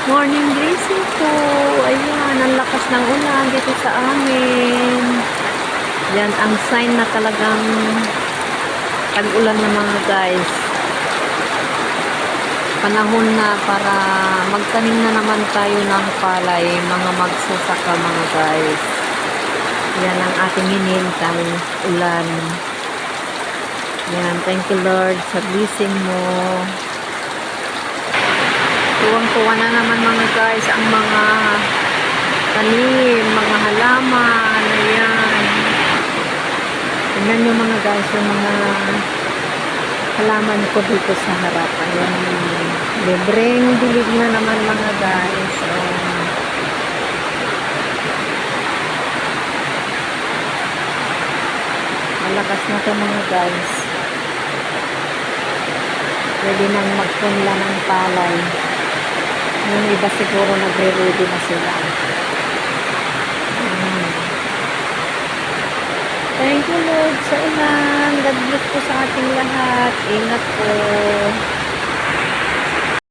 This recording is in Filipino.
Morning blessing po. Ayan, ang lakas ng ulan dito sa amin. Yan ang sign na talagang tag-ulan na mga guys. Panahon na para magtanim na naman tayo ng palay, mga magsasaka mga guys. Yan ang ating hinihintay, ulan. Yan, thank you Lord sa blessing mo. Tuwang-tuwa na naman mga guys ang mga tanim, mga halaman. Ayan. Tingnan nyo mga guys yung mga halaman ko dito sa harap. Ayan. Libreng dilig na naman mga guys. Malakas na to mga guys. Pwede nang magpunla ng palay. Yung iba siguro nagre-ready na sila. Thank you Lord sa ulan. God bless po sa ating lahat. Ingat po.